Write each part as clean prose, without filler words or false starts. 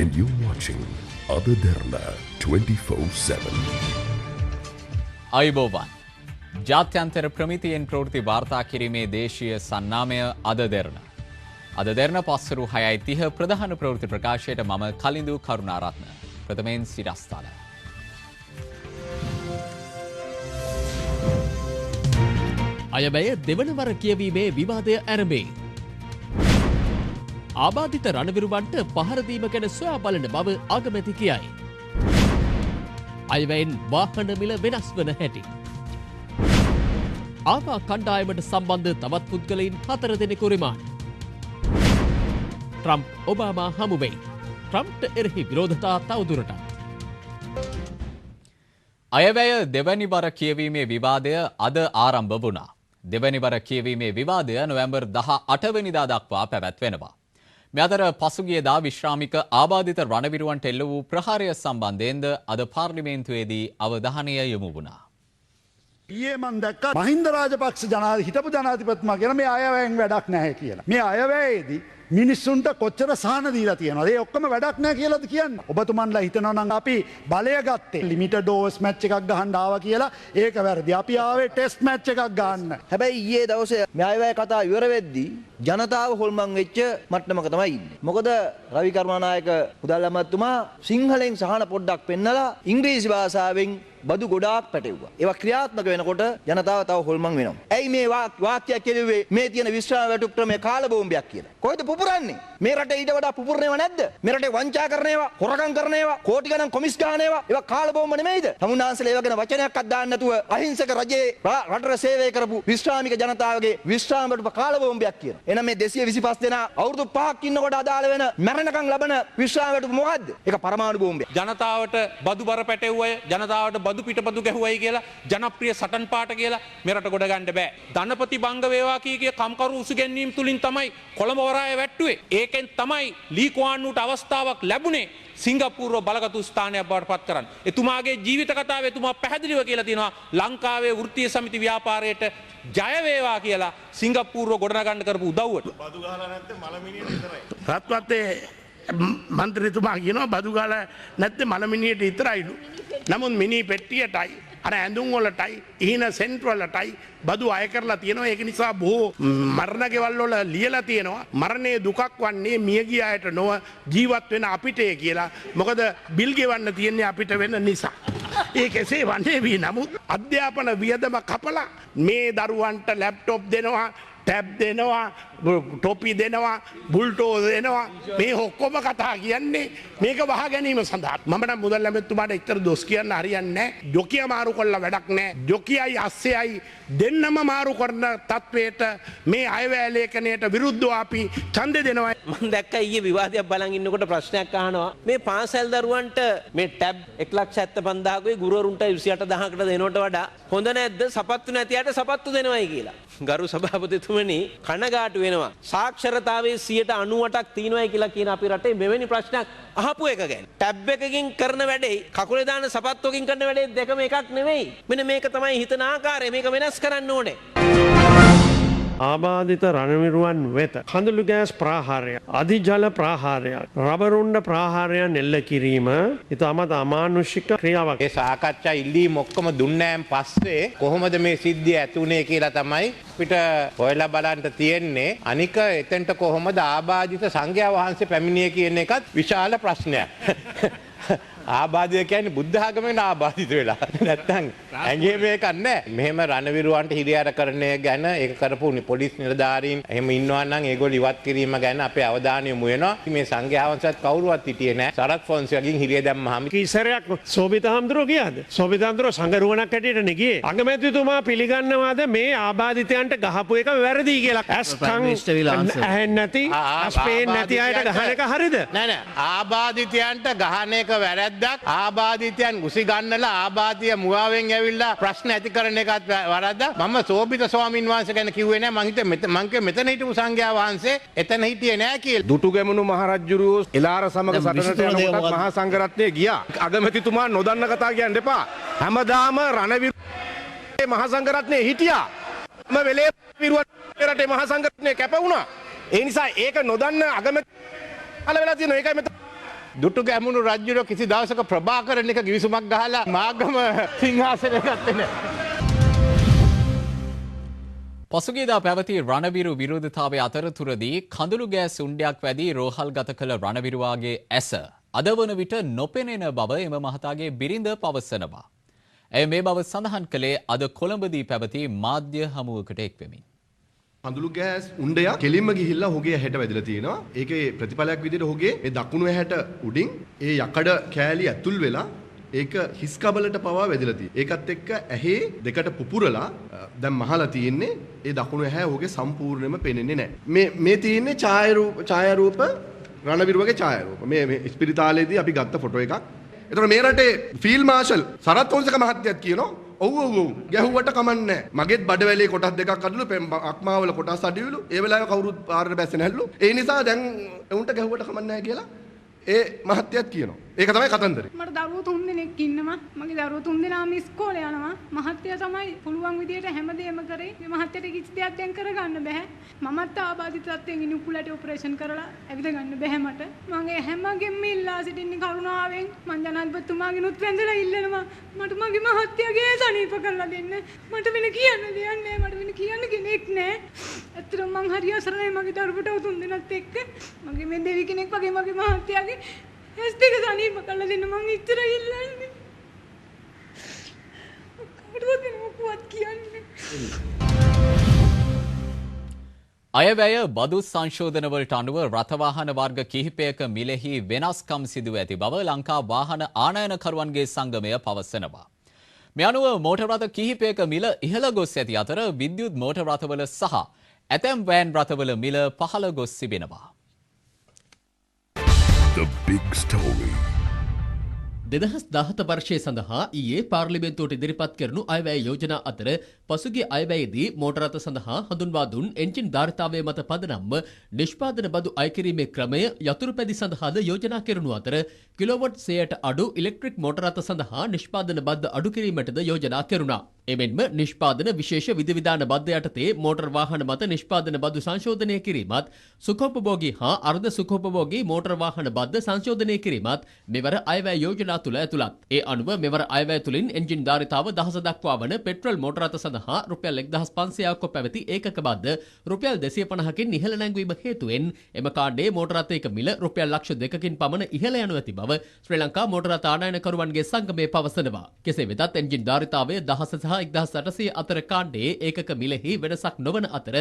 and you're watching Ada Derana 24/7. අයිබෝවන් ජාත්‍යන්තර ප්‍රමිතියෙන් ප්‍රවෘත්ති වාර්තා කිරීමේ දේශීය සන්නාමය අද දෙරණ. අද දෙරණ පස්වරු 6:30 ප්‍රධාන ප්‍රවෘත්ති ප්‍රකාශයට මම කලින්දු කරුණාරත්න. ප්‍රථමයෙන් සිරස්තල. අයවැය දෙවන වර කියවීමේ විවාදය ඇරඹේ. ආබාධිත රණවිරුවන්ට පහර දීම ගැන සොයා බලන බව අගමැති කියයි. අයවැයෙන් වාහන මිල වෙනස් වන හැටි. ආවා කණ්ඩායමට සම්බන්ධ තවත් පුද්ගලයින් 4 දෙනෙකු රිමාන්ඩ්. ට්‍රම්ප් ඔබාමා හමුවෙයි. ට්‍රම්ප්ට එරෙහි විරෝධතා තවදුරටත්. අයවැය දෙවැනි වර කියවීමේ විවාදය අද ආරම්භ වුණා. දෙවැනි වර කියවීමේ විවාදය නොවැම්බර් 18 වෙනිදා දක්වා පැවැත්වෙනවා. මේ අතර පසුගියදා විශ්‍රාමික ආබාධිත රණවිරුවන්ට එල්ල වූ ප්‍රහාරය සම්බන්ධයෙන්ද අද පාර්ලිමේන්තුවේදී අවධානය යොමු වුණා. ඊයේ මම දැක්කා මහින්ද රාජපක්ෂ හිටපු ජනාධිපතිතුමා කියන මේ අයවැයෙන් වැඩක් නැහැ කියලා. මේ අයවැයේදී මිනිස්සුන්ට කොච්චර සහන දීලා තියෙනවද? ඒ ඔක්කොම වැඩක් නැහැ කියලාද කියන්නේ? ඔබතුමන්ලා හිතනවා නම් අපි බලය ගත්තේ ලිමිටඩ් ඕවර්ස් මැච් එකක් ගහන්න ආවා කියලා. ඒක වැරදි. අපි ආවේ ටෙස්ට් මැච් එකක් ගන්න. හැබැයි ඊයේ දවසේ මේ අයවැය කතා ඉවර වෙද්දී ජනතාව හොල්මන් වෙච්ච මට්ටමක තමයි ඉන්නේ. මොකද රවි කරුණානායක මුදල් අමාත්‍යතුමා සිංහලෙන් සහන පොඩ්ඩක් පෙන්නලා ඉංග්‍රීසි භාෂාවෙන් බදු ගොඩාක් පැටවුවා. ඒවා ක්‍රියාත්මක වෙනකොට ජනතාව තව හොල්මන් වෙනවා. ඇයි මේ වාක්‍යයක් කියුවේ මේ තියෙන විශ්‍රාම වැටුප් ක්‍රමය කාල බෝම්බයක් කියලා? කොහෙද පුපුරන්නේ? මේ රටේ ඊට වඩා පුපුරනේව නැද්ද? මේ රටේ වංචා කරනේවා, හොරකම් කරනේවා, කෝටි ගණන් කොමිස් ගන්නේවා. ඒවා කාල බෝම්බ නෙමෙයිද? තමුන්නාන්සලා ඒවා ගැන වචනයක්වත් දාන්න නැතුව අහිංසක රජයේ රටට සේවය කරපු විශ්‍රාමික ජනතාවගේ විශ්‍රාම වැටුප කාල බෝම්බයක් කියන. එහෙනම් මේ 225 දෙනා අවුරුදු 5ක් ඉන්නකොට අදාළ වෙන මරණකම් ලබන විශ්‍රාම වැටුප මොකද්ද? ඒක පරමාණු බෝම්බයක්. ජනතාවට බදු බර පැටවුවය, ජනතාවට බදු පිටපදු ගැහුවයි කියලා ජනප්‍රිය සටන් පාට කියලා මෙරට ගොඩ ගන්න බෑ. ධනපති බංග වේවා කී කම්කරු උසුගැන්වීම් තුලින් තමයි කොළඹ වරාය වැට්ටුවේ. ඒකෙන් තමයි ලී කුවාන් වූට අවස්ථාවක් ලැබුණේ සිංගප්පූරුව බලගතු ස්ථානයක් බවට පත් කරන්න. එතුමාගේ ජීවිත කතාවේ එතුමා පැහැදිලිව කියලා තියෙනවා ලංකාවේ වෘත්තීය සමිති ව්‍යාපාරයට ජය වේවා කියලා සිංගප්පූරුව ගොඩනගන්න කරපු උදව්වට. බදු ගහලා නැත්නම් මලමිනියට විතරයි. රත්වත්තේ මන්ත්‍රීතුමා කියනවා බදු ගාලා නැත්නම් මලමිනියට විතරයිලු. නමුත් මිනි පෙට්ටියටයි අර ඇඳුම් වලටයි ඉහින සෙන්ට් වලටයි බදු අය කරලා තියෙනවා. ඒක නිසා බොහෝ මරණ ගෙවල් වල ලියලා තියෙනවා මරණයේ දුකක් වන්නේ මියගිය අයට නොව ජීවත් වෙන අපිටේ කියලා. මොකද බිල් ගෙවන්න තියෙන්නේ අපිට වෙන නිසා. ඒක එසේ වන්නේ වී නමුත් අධ්‍යාපන වියදම කපලා මේ දරුවන්ට ලැප්ටොප් දෙනවා, ටැබ් දෙනවා, ටොපි දෙනවා, බුල්ටෝ දෙනවා. මේ ඔක්කොම කතා කියන්නේ මේක වහ ගැනීම සඳහා. මම නම් මුදල් ඇමතිතුමාට එච්චර දොස් කියන්න හරියන්නේ නැහැ. ජොකිය මාරු කළා වැඩක් නැහැ. ජොකියයි අස්සෙයි දෙන්නම මාරු කරන තත්වයට මේ අයවැය ලේඛනයට විරුද්ධව අපි ඡන්දෙ දෙනවා. මම දැක්කා ඊයේ විවාදයක් බලන් ඉන්නකොට ප්‍රශ්නයක් අහනවා මේ පාසල් දරුවන්ට මේ ටැබ් 1,75,000කුයි ගුරුවරුන්ට 28000කට දෙනවට වඩා හොඳ නැද්ද සපත්තු නැති අයට සපත්තු දෙනවයි කියලා. ගරු සභාපතිතුමනි කනගාටු වෙනවා. සාක්ෂරතාවයේ 98%ක් තියෙනවයි කියලා කියන අපේ රටේ මෙවැනි ප්‍රශ්නයක් අහපු එක ගැන. ටැබ් එකකින් කරන වැඩේ කකුලේ දාන සපත්තුවකින් කරන වැඩේ දෙකම එකක් නෙවෙයි. මෙන්න මේක තමයි හිතන ආකාරය. මේක වෙනස් කරන්න ඕනේ. ආබාධිත රණවිරුවන් වෙත කඳුළු ගෑස් ප්‍රාහාරය, අධිජල ප්‍රාහාරය, රබරුණ්ඩ ප්‍රාහාරයන් එල්ල කිරීම ඉතාමත් අමානුෂික ක්‍රියාවක්. ඒ සාකච්ඡා ඉල්ලීම් ඔක්කොම දුන්නෑන් පස්සේ කොහොමද මේ සිද්ධිය ඇතුනේ කියලා තමයි අපිට හොයලා බලන්න තියෙන්නේ. අනික එතෙන්ට කොහොමද ආබාධිත සංඝයා වහන්සේ පැමිණියේ කියන එකත් විශාල ප්‍රශ්නයක්. ආබාධය කියන්නේ බුද්ධ ආගමෙන් ආබාධිත වෙලා. නැත්තම් ඇඟේ මේකක් නැහැ. මෙහෙම රණවිරුවන්ට හිරිහැරකරණය ගැන ඒක කරපු පොලිස් නිලධාරීන් එහෙම ඉන්නවා නම් ඒගොල්ලෝ ඉවත් කිරීම ගැන අපේ අවධානය යොමු වෙනවා. මේ සංඝයා වහන්සේත් කවුරුවත් හිටියේ නැහැ. සරත් ෆොන්සේගෙන් හිරිය දැම්මහම කීසරයක් සෝබිත හාමුදුරුවෝ ගියාද? සෝබිත හාමුදුරුවෝ සංගරුවණක් හැටියට නේ ගියේ. අගමැතිතුමා පිළිගන්නවාද මේ ආබාධිතයන්ට ගහපු එක වැරදි කියලා? ඇස්කම් ඇහෙන්නේ නැති, අස්පේන් නැති අයට ගහන එක හරිද? නෑ නෑ. ආබාධිතයන්ට ගහන එක වැරදි. ආබාධිතයන් උසි ගන්නලා ආබාධිය මුවාවෙන් ඇවිල්ලා ප්‍රශ්න ඇති කරන එකත් වරද්දා. මම සෝබිත ස්වාමින් වහන්සේ ගැන කිව්වේ නෑ. මං හිතුවේ මං මෙතන හිටපු සංඝයා වහන්සේ එතන හිටියේ නෑ කියලා. දුටුගැමුණු මහරජුරුවෝ එලාර සමග සටනට යනකොටත් මහා සංඝරත්නය ගියා. අගමැතිතුමා නොදන්න කතා කියන්න එපා. හැමදාම රණවිරුවෝ මහා සංඝරත්නය හිටියා. හැම වෙලේම විරුවන් රටේ මහා සංඝරත්නය කැප වුණා. ඒ නිසා ඒක නොදන්න අගමැති අල වෙලා තියෙනවා. ඒකයි මෙතන දුටු ගැමුණු රජුරෝ කිසි දවසක ප්‍රභාකරන් එක ගිවිසුමක් ගහලා මාගම සිංහාසනය ගත්තේ නැහැ. පසුගියදා පැවති රණවිරු විරෝධතාවය අතරතුරදී කඳුළු ගෑස් උණ්ඩයක් වැදී රෝහල්ගත කළ රණවිරුවාගේ ඇස අද වන විට නොපෙනෙන බව එම මහතාගේ බිරිඳ පවසනවා. ඇය මේ බව සඳහන් කළේ අද කොළඹදී පැවති මාධ්‍ය හමුවකට එක්වෙමින්. කඳුළු ගෑස් උණ්ඩයක් කෙලින්ම ගිහිල්ලා ඔහුගේ ඇහැට වැදිලා තියෙනවා. ඒකේ ප්‍රතිඵලයක් විදිහට ඔහුගේ මේ දකුණු ඇහැට උඩින් ඒ යකඩ කෑලි ඇතුල් වෙලා ඒක හිස් කබලට පවා වැදිලා තියෙනවා. ඒකත් එක්ක ඇහි දෙකට පුපුරලා දැන් මහලා තියෙන්නේ ඒ දකුණු ඇහැ ඔහුගේ සම්පූර්ණයෙන්ම පෙනෙන්නේ නැහැ. මේ තියෙන්නේ ඡායාරූප රණවිරුවගේ ඡායාරූප. මේ ස්පිරිතාලේදී අපි ගත්ත ෆොටෝ එකක්. ඒතර මේ රටේ ෆීල්ඩ් මාෂල් සරත් පොන්සේක මහත්තයත් කියනවා ඔව් ගැහුවට කමන්නේ මගෙත් බඩවැලේ කොටස් දෙකක් අඩලු අක්මාවල කොටස් අඩියලු ඒ වෙලාවේ කවුරුත් පාරට බැස්සේ නැල්ලු ඒ නිසා දැන් උන්ට ගැහුවට කමන්නේ නැහැ කියලා ඒ මහත්තයත් කියනවා. ඒක තමයි කතන්දරේ. මට දරුවෝ 3 දෙනෙක් ඉන්නවා. මගේ දරුවෝ 3 දෙනාම ඉස්කෝලේ යනවා. මහත්තයා තමයි පුළුවන් විදියට හැමදේම කරේ. මේ මහත්තයාට කිසි දෙයක් දැන් කරගන්න බෑ. මමත් ආබාධිත තත්ත්වයෙන් ඉන්න උකුලට ඔපරේෂන් කරලා ඇවිද ගන්න බෑ මට. මගේ හැමගෙම ඉල්ලා සිටින්නේ කරුණාවෙන්. මං ජනාධිපතිතුමාගෙනුත් වැඳලා ඉල්ලනවා. මට මගේ මහත්තයාගේ සනීප කරලා දෙන්න. මට වෙන කියන්න දෙයක් නෑ. මට වෙන කියන්න කෙනෙක් නෑ. ඇත්තටම මං හරි අසරණයි මගේ දරුවෝ 3 දෙනාත් එක්ක. මගේ මේ දෙවි කෙනෙක් වගේ මගේ මහත්තයාගේ ඇස් දෙක සනීප කරලා දෙන්න මං ඉච්චර ඉල්ලන්නේ. කවුරුත් මොකවත් කියන්නේ. අයවැය බදු සංශෝධනවලට අනුව රථවාහන වර්ග කිහිපයක මිලෙහි වෙනස්කම් සිදුව ඇති බව ලංකා වාහන ආනයනකරුවන්ගේ සංගමය පවසනවා. මේ අනුව මෝටර් රථ කිහිපයක මිල ඉහළ ගොස් ඇති අතර විද්‍යුත් මෝටර් රථවල සහ ඇතැම් වෑන් රථවල මිල පහළ ගොස් තිබෙනවා. The big story. 2017 වර්ෂය සඳහා ඊයේ පාර්ලිමේන්තුවට ඉදිරිපත් කරනු අයවැය යෝජනා අතර පසුගිය අයවැයේදී මෝටර රථ සඳහා හඳුන්වා දුන් එන්ජින් ධාරිතාවය මත පදනම්ව නිෂ්පාදන බදු අය කිරීමේ ක්‍රමය යතුරු පැදි සඳහාද යෝජනා කරනු අතර කිලෝවොට් 100ට අඩු ඉලෙක්ට්‍රික් මෝටර රථ සඳහා නිෂ්පාදන බද්ද අඩු කිරීමටද යෝජනා කෙරුණා. එමෙන්ම නිෂ්පාදන විශේෂ විධිවිධාන බද්ද යටතේ මෝටර් වාහන මත නිෂ්පාදන බදු සංශෝධනය කිරීමත් සුඛෝපභෝගී හා අර්ධ සුඛෝපභෝගී මෝටර් වාහන බද්ද සංශෝධනය කිරීමත් මෙවර අයවැය යෝජනා තුළ ඇතුළත්. ඒ අනුව මෙවර අයවැය තුළින් එන්ජින් ධාරිතාව 1000 දක්වා වන පෙට්‍රල් මෝටර් රථ සඳහා රුපියල් 1500ක් පැවති ඒකක බද්ද රුපියල් 250කින් ඉහළ නැංවීම හේතුවෙන් එම කාණ්ඩයේ මෝටර් රථයක මිල රුපියල් ලක්ෂ 2කින් පමණ ඉහළ යනු ඇති බව ශ්‍රී ලංකා මෝටර් රථ ආනයනකරුවන්ගේ සංගමය පවසනවා. කෙසේ වෙතත් එන්ජින් ධාරිතාවය 1000 සහ 1800 අතර කාණ්ඩයේ ඒකක මිලෙහි වෙනසක් නොවන අතර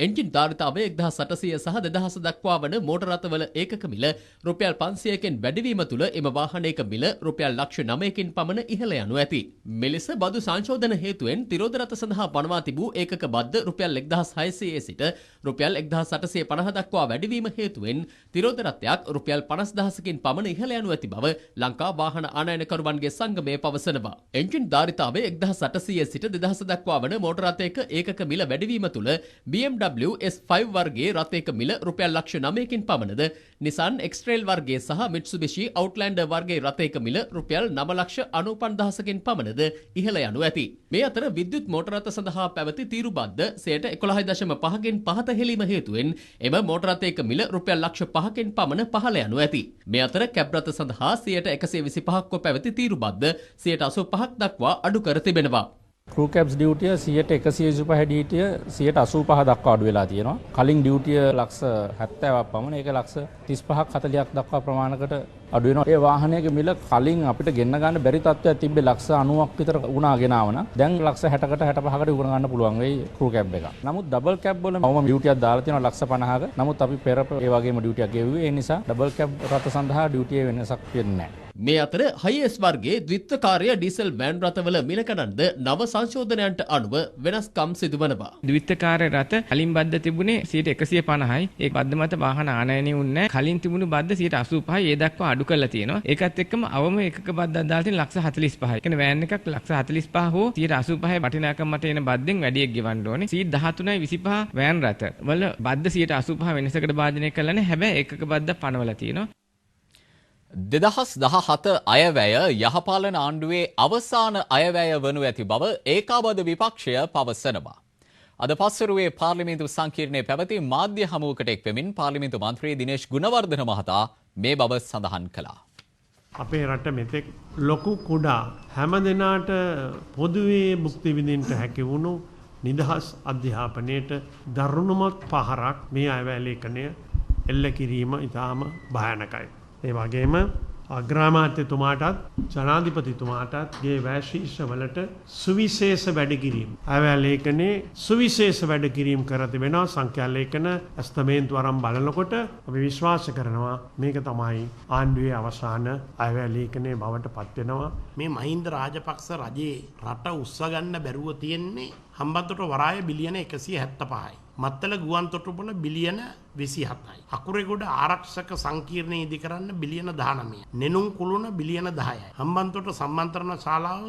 එන්ජින් ධාරිතාවය 1800 සහ 2000 දක්වා වන මෝටර් රථවල ඒකක මිල රුපියල් 500කින් වැඩිවීම තුළ එම වාහනයක මිල රුපියල් ලක්ෂ 9කින් පමණ ඉහළ යනු ඇති. මෙලෙස බදු සංශෝධන හේතුවෙන් තිරෝධ රථ සඳහා පනවා තිබූ ඒකක බද්ද රුපියල් 1600 සිට රුපියල් 1850 දක්වා වැඩිවීම හේතුවෙන් තිරෝධ රථයක් රුපියල් 50000කින් පමණ ඉහළ යනු ඇති බව ලංකා වාහන ආනයනකරුවන්ගේ සංගමය පවසනවා. එන්ජින් ධාරිතාවය 1800 සිට 2000 දක්වා වන මෝටර රථයක ඒකක මිල වැඩිවීම තුළ BMW S5 වර්ගයේ රථයක මිල රුපියල් ලක්ෂ 9කින් පමණද Nissan X-Trail වර්ගයේ සහ Mitsubishi Outlander වර්ගයේ රථයක මිල රුපියල් 9,95,000කින් පමණද ඉහළ යනු ඇති. මේ අතර විද්‍යුත් මෝටර රථ සඳහා පැවති තීරු බද්ද 11.5කින් පහත හෙලීම හේතුවෙන් එම මෝටර රථයක මිල රුපියල් ලක්ෂ 5කින් පමණ පහළ යනු ඇති. මේ අතර කැබ් රථ සඳහා 125ක් පැවති තීරු බද්ද 85ක් දක්වා අඩු කර තිබෙනවා. ක්‍රූ කැබ්ස් ඩියුටිය 125 ඩියුටිය 85 දක්වා අඩු වෙලා තියෙනවා. කලින් ඩියුටිය ලක්ෂ 70ක් පමණ ඒක ලක්ෂ 35ක් 40ක් දක්වා ප්‍රමාණයකට අඩු වෙනවා. ඒ වාහනයක මිල කලින් අපිට ගෙන්න ගන්න බැරි තත්ත්වයක් තිබ්බේ ලක්ෂ 90ක් විතර වුණා ගෙනාවන. දැන් ලක්ෂ 60කට 65කට ඉවර ගන්න පුළුවන් වෙයි ක්‍රූ කැබ් එක. නමුත් ඩබල් කැබ් වල මම ඩියුටියක් දාලා තියෙනවා ලක්ෂ 50ක. නමුත් අපි පෙර ඒ වගේම ඩියුටියක් ගෙවුවේ. ඒ නිසා ඩබල් කැබ් රථ සඳහා ඩියුටියේ වෙනසක් වෙන්නේ නැහැ. මේ අතර හයිඑස් වර්ගයේ ද්විත්වකාර්ය ඩීසල් වෑන් රථවල මිලකඩන්ද නව සංශෝධනයන්ට අනුව වෙනස්කම් සිදුවනවා. ද්විත්වකාර්ය රථ කලින් බද්ද තිබුණේ 150යි. ඒ බද්ද මත වාහන ආනයනය වුණේ නැහැ. කලින් තිබුණු බද්ද 85යි. ඒ දක්වා අඩු කරලා තියෙනවා. ඒකත් එක්කම අවම එකක බද්දක් දාලා තියෙන ලක්ෂ 45යි. කියන්නේ වෑන් එකක් ලක්ෂ 45 හෝ 185යි වටිනාකම් මත එන බද්දෙන් වැඩියක් ගෙවන්න ඕනේ. 13යි 25 වෑන් රථ වල බද්ද 185 වෙනසකට භාජනය කළා නේ. හැබැයි එකක බද්දක් පනවලා තියෙනවා. 2017 අයවැය යහපාලන ආණ්ඩුවේ අවසාන අයවැය වනු ඇති බව ඒකාබද්ධ විපක්ෂය පවසනවා. අද පස්වරුවේ පාර්ලිමේන්තු සංකීර්ණයේ පැවති මාධ්‍ය හමුවකට එක් වෙමින් පාර්ලිමේන්තු මන්ත්‍රී දිනේෂ් ගුණවර්ධන මහතා මේ බව සඳහන් කළා. අපේ රට මෙතෙක් ලොකු කුඩා හැම දෙනාට පොදුවේ භුක්ති විඳින්න හැකි වුණු නිදහස් අධ්‍යාපනයට දරුණුමත් පහරක් මේ අයවැය ලේඛනය එල්ල කිරීම ඉතාම භයානකයි. ඒ වගේම අග්‍රාමාත්‍යතුමාටත් ජනාධිපතිතුමාටත් ගේ වැශීෂවලට සුවිශේෂ වැඩ කිරීම. අයවැය ලේඛනයේ සුවිශේෂ වැඩ කිරීම කර තිබෙනවා. සංඛ්‍යා ලේඛන ඇස්තමේන්තු අරන් බලනකොට අපි විශ්වාස කරනවා මේක තමයි ආණ්ඩුවේ අවසාන අයවැය ලේඛනයේ බවට පත් වෙනවා. මේ මහින්ද රාජපක්ෂ රජයේ රට උස්සගන්න බැරුව තියෙන්නේ හම්බන්තොට වරාය බිලියන 175යි. මත්තල ගුවන් තොටුපොළ බිලියන 27යි. අකුරේගොඩ ආරක්ෂක සංකීර්ණය ඉදි කරන්න බිලියන 19යි. නෙළුම් කුළුණ බිලියන 10යි. හම්බන්තොට සම්මන්ත්‍රණ ශාලාව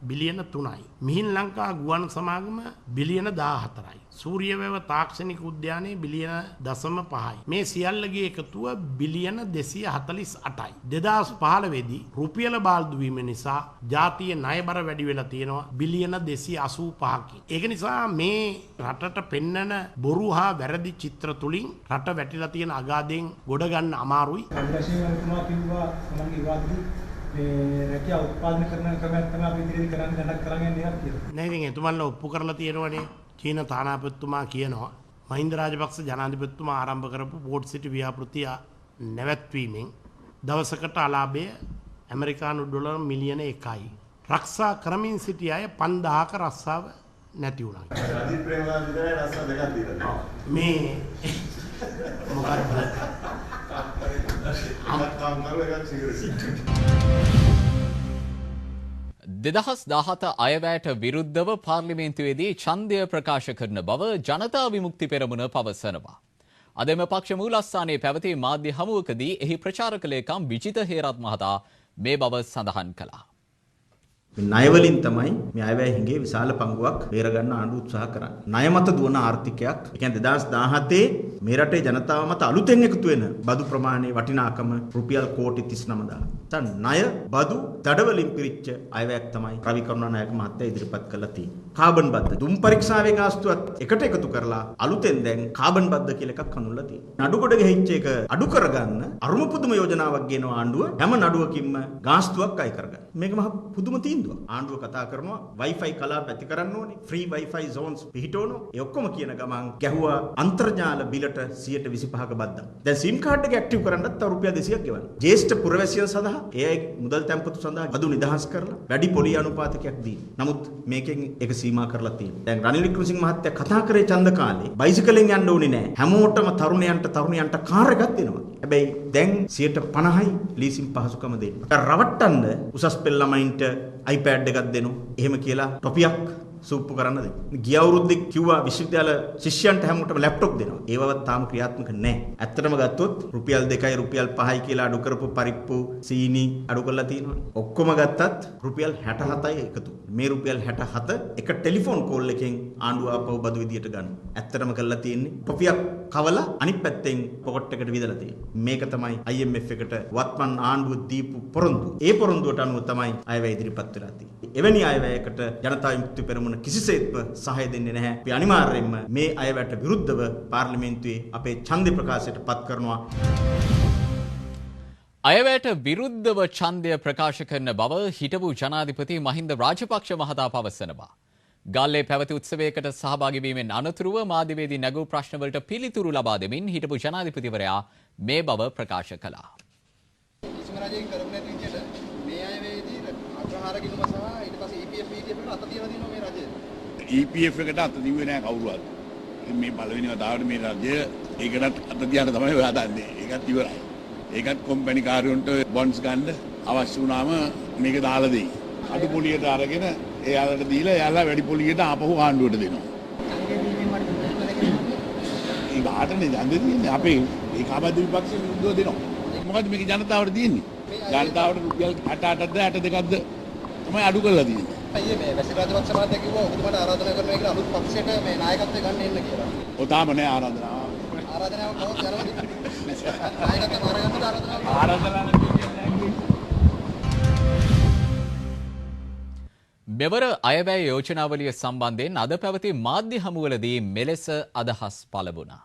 බිලියන 3යි. මිහින් ලංකා ගුවන් සමාගම බිලියන 14යි. සූරියවැව තාක්ෂණික උද්‍යානයේ බිලියන 0.5යි. මේ සියල්ලගේ එකතුව බිලියන 248යි. 2015 දී රුපියල බාල්දු වීම නිසා ජාතිය ණයබර වැඩි වෙලා තියෙනවා බිලියන 285කින්. ඒක නිසා මේ රටට පෙන්නන බොරු හා වැරදි චිත්‍ර තුලින් රට වැටිලා තියෙන අගාධයෙන් ගොඩ ගන්න අමාරුයි. කන්දශීලතුමා කිව්වා සමන්ගේ විවාදෙදි මේ රැකියාව උත්පාදනය කරන ක්‍රමයක් තමයි අපි ඉදිරියට කරන්න ගණක් කරගෙන යන්නේ කියලා. නෑ ඉතින් එතුමන්ලා ඔප්පු කරලා තියෙනවනේ. චීන තානාපතිතුමා කියනවා මහින්ද රාජපක්ෂ ජනාධිපතිතුමා ආරම්භ කරපු පෝට් සිටි ව්‍යාපෘතිය නැවැත්වීමෙන් දවසකට අලාභය ඇමරිකානු ඩොලර් මිලියන 1යි. රක්ෂා කරමින් සිටි අය 5000ක රස්සාව නැති වුණා. රජිත් ප්‍රේමදාස විතරයි රස්සා දෙකක් දීලා. මේ මොකක්ද? අම්කම් කරලා එකක් සිගරට්. 2017 අයවැයට විරුද්ධව පාර්ලිමේන්තුවේදී ඡන්දය ප්‍රකාශ කරන බව ජනතා විමුක්ති පෙරමුණ පවසනවා. අද එම පක්ෂ මූලස්ථානයේ පැවති මාධ්‍ය හමුවකදී එහි ප්‍රචාරක ලේකම් විජිත හේරත් මහතා මේ බව සඳහන් කළා. ණයවලින් තමයි මේ අයවැය හිඟේ විශාල පංගුවක් බේරගන්න ආණ්ඩුව උත්සාහ කරන්නේ. ණය මත දුවන ආර්ථිකයක්. ඒ කියන්නේ 2017 මේ රටේ ජනතාව මත අලුතෙන් එකතු වෙන බදු ප්‍රමාණයේ වටිනාකම රුපියල් කෝටි 39000. දැන් ණය බදු දඩවලින් පිරිච්ච අයවැයක් තමයි රවි කරුණානායක මහත්තයා ඉදිරිපත් කළා තියෙන්නේ. කාබන් බද්ද දුම් පරීක්ෂාවේ ගාස්තුවත් එකට එකතු කරලා අලුතෙන් දැන් කාබන් බද්ද කියලා එකක් හඳුන්වලා තියෙනවා. නඩුගොඩ ගෙහිච්ච එක අඩු කරගන්න අරුම පුදුම යෝජනාවක් ගෙනවා ආණ්ඩුව. හැම නඩුවකින්ම ගාස්තුවක් අය කරගන්න. මේක මහ පුදුම තීන්දුවක්. ආණ්ඩුව කතා කරනවා Wi-Fi කලාප ඇති කරන්න ඕනේ, ෆ්‍රී Wi-Fi zones පිහිටවනවා. ඒ ඔක්කොම කියන ගමන් ගැහුවා අන්තර්ජාල බිලට 125ක බද්දක්. දැන් SIM කාඩ් එක ඇක්ටිව් කරන්නත් තව රුපියල් 200ක් ගෙවන්න. ජ්‍යෙෂ්ඨ පුරවැසියන් සඳහා ඒ මුදල් තැන්පතු සඳහා බදු නිදහස් කරලා වැඩි පොලි අනුපාතකයක් දී. නමුත් මේකෙන් ඒක සීමා කරලා තියෙනවා. දැන් රනිල් වික්‍රමසිංහ මහත්තයා කතා කරේ ඡන්ද කාලේ බයිසිකලෙන් යන්න ඕනේ නැහැ. හැමෝටම තරුණයන්ට කාර් එකක් දෙනවා. හැබැයි දැන් 50%යි ලීසින් පහසුකම දෙන්නේ. රවට්ටන්න උසස් පෙළ ළමයින්ට iPad එකක් දෙනවා. එහෙම කියලා ටොපියක් සූප්පු කරන්න දෙනවා. ගිය අවුරුද්දේ කිව්වා විශ්වවිද්‍යාල ශිෂ්‍යයන්ට හැමෝටම ලැප්ටොප් දෙනවා. ඒවවත් තාම ක්‍රියාත්මක නැහැ. ඇත්තටම ගත්තොත් රුපියල් 2යි රුපියල් 5යි කියලා අඩු කරපු පරිප්පු සීනි අඩු කරලා තියෙනවා. ඔක්කොම ගත්තත් රුපියල් 67යි එකතු. මේ රුපියල් 67 එක ටෙලිෆෝන් කෝල් එකෙන් ආණ්ඩුව ආපහු බදු විදියට ගන්න. ඇත්තටම කරලා තියෙන්නේ ටොපියක් කවලා අනිත් පැත්තෙන් පොකට් එකට විදලා තියෙනවා. මේක තමයි IMF එකට වත්මන් ආණ්ඩුව දීපු පොරොන්දු. ඒ පොරොන්දුවට අනුව තමයි අයවැය ඉදිරිපත් වෙලා තියෙන්නේ. එවැනි අයවැයකට ජනතා විමුක්ති පෙරමුණ කිසිසේත්ම සහාය දෙන්නේ නැහැ. අපි අනිවාර්යයෙන්ම මේ අයවැයට විරුද්ධව පාර්ලිමේන්තුවේ අපේ ඡන්ද ප්‍රකාශයට පත් කරනවා. අයවැයට විරුද්ධව ඡන්දය ප්‍රකාශ කරන බව හිටපු ජනාධිපති මහින්ද රාජපක්ෂ මහතා පවසනවා. ගාල්ලේ පැවති උත්සවයකට සහභාගී වීමෙන් අනතුරුව මාධ්‍යවේදී නැගූ ප්‍රශ්නවලට පිළිතුරු ලබා දෙමින් හිටපු ජනාධිපතිවරයා මේ බව ප්‍රකාශ කළා. EPF එකට අත දිව්වේ නැහැ කවුරුවත්. මේ පළවෙනි වතාවට මේ රජය ඒකටත් අත තියන්න තමයි ඔයා දන්නේ. ඒකත් ඉවරයි. ඒකත් කම්පැනි කාර්යොන්ට බොන්ඩ්ස් ගන්න අවශ්‍ය වුණාම මේක දාලා දෙයි. අඩු පොලියට අරගෙන එයාලට දීලා එයාලා වැඩි පොලියට ආපහු ආණ්ඩුවට දෙනවා. ඒ ගාටනේ ඡන්දෙ තියෙන්නේ අපේ ඒ කාබද්ද විපක්ෂ විරුද්ධව දෙනවා. මොකද මේක ජනතාවට තියෙන්නේ. ජනතාවට රුපියල් 8ද 82ද තමයි අඩු කරලා තියෙන්නේ. අයියේ මේ වැසි රාජපක්ෂ මහත්තයා කිව්වා ඔබතුමාට ආරාධනා කරනවා කියලා අලුත් පක්ෂයට මේ නායකත්වය ගන්න එන්න කියලා. ඔතාම නෑ ආරාධනාව. ආරාධනාව කොහොමද කරන්නේ? නායකත්වය මාරගන්නද ආරාධනාව? මෙවර අයවැය යෝජනාවලිය සම්බන්ධයෙන් අද පැවති මාධ්‍ය හමුවලදී මෙලෙස අදහස් පළ වුණා.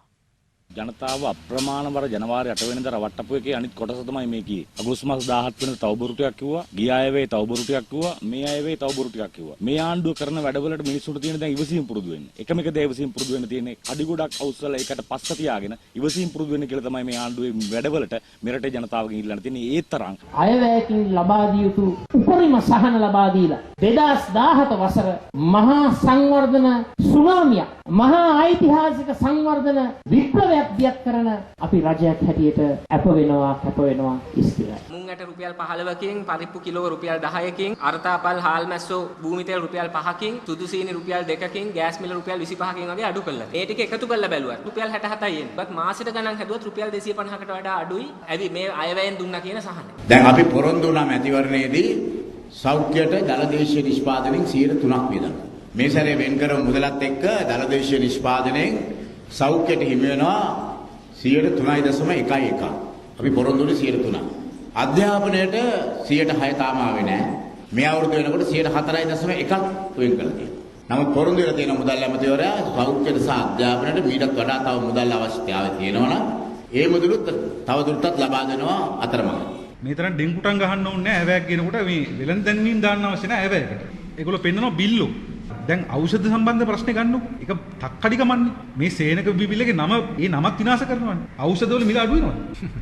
ජනතාව අප්‍රමාණවර ජනවාරි 8 වෙනිදා රවට්ටපු එකේ අනිත් කොටස තමයි මේ කියේ. අගෝස්තු මාස 17 වෙනිදා තව බොරු ටිකක් කිව්වා. ගිය අයවැය තව බොරු ටිකක් කිව්වා. මේ අයවැය තව බොරු ටිකක් කිව්වා. මේ ආණ්ඩුව කරන වැඩවලට මිනිස්සුන්ට තියෙන දැන් ඉවසීම පුරුදු වෙන්න. එකම එක දේ ඉවසීම පුරුදු වෙන්න තියෙන්නේ අඩි ගොඩක් අවුස්සලා ඒකට පස්ස තියාගෙන ඉවසීම පුරුදු වෙන්න කියලා තමයි මේ ආණ්ඩුවේ වැඩවලට මෙරටේ ජනතාවගෙන් ඉල්ලන්න තියෙන්නේ. ඒ තරම් අයවැයකින් ලබා දිය යුතු උපරිම සහන ලබා දීලා 2017 වසර මහා සංවර්ධන සුනාමිය මහා ඓතිහාසික සංවර්ධන විප්ලවයක් දියත් කරන අපි රජයක් හැටියට කැප වෙනවා ඉස්තිරයි. මුංගට රුපියල් 15කින් පරිප්පු කිලෝ රුපියල් 10කින් අර්ථාපල් හාල් මැස්සෝ භූමි තෙල් රුපියල් 5කින් සුදු සීනි රුපියල් 2කින් ගෑස් මිල රුපියල් 25කින් වගේ අඩු කළා. ඒ ටික එකතු කරලා බැලුවා. රුපියල් 67යි එන්නේ. බත් මාසෙට ගණන් හැදුවත් රුපියල් 250කට වඩා අඩුයි. ඇවි මේ අයවැයෙන් දුන්නා කියන සහන. දැන් අපි පොරොන්දු වුණා මැතිවරණයේදී සෞඛ්‍යයට දලදේශීය නිෂ්පාදනයෙන් 3% වියදම්. මේ සැරේ වෙන් කරව මුදලත් එක්ක දලදේශීය නිෂ්පාදනයෙන් සෞඛ්‍යයට හිමි වෙනවා 3.1. අපි පොරොන්දුනේ 3%. අධ්‍යාපනයට 6% තාම ආවේ නැහැ. මේ අවුරුදු වෙනකොට 4.1ක් වෙන් කරලා තියෙනවා. නමුත් පොරොන්දු වෙලා තියෙන මුදල් ඇමතිවරයා සෞඛ්‍යයට සහ අධ්‍යාපනයට මීටත් වඩා තව මුදල් අවශ්‍යතාවය තියෙනවා නම් ඒ මුදලුත් තවදුරටත් ලබා දෙනවා අතරමඟ. මේ තරම් ඩෙන්කුටන් ගහන්න ඕනේ නැහැ ඇවැයක් කියනකොට මේ වෙලෙන් දැන්වීම දාන්න අවශ්‍ය නැහැ ඇවැයකට. ඒගොල්ලෝ පෙන්නනවා බිල්ලෝ. දැන් ඖෂධ සම්බන්ධ ප්‍රශ්නේ ගන්නකො. ඒක තක්කඩිකමන්නේ. මේ සේනක බිබිලගේ නම ඒ නමක් විනාශ කරනවානේ. ඖෂධවල මිල අඩු වෙනවා.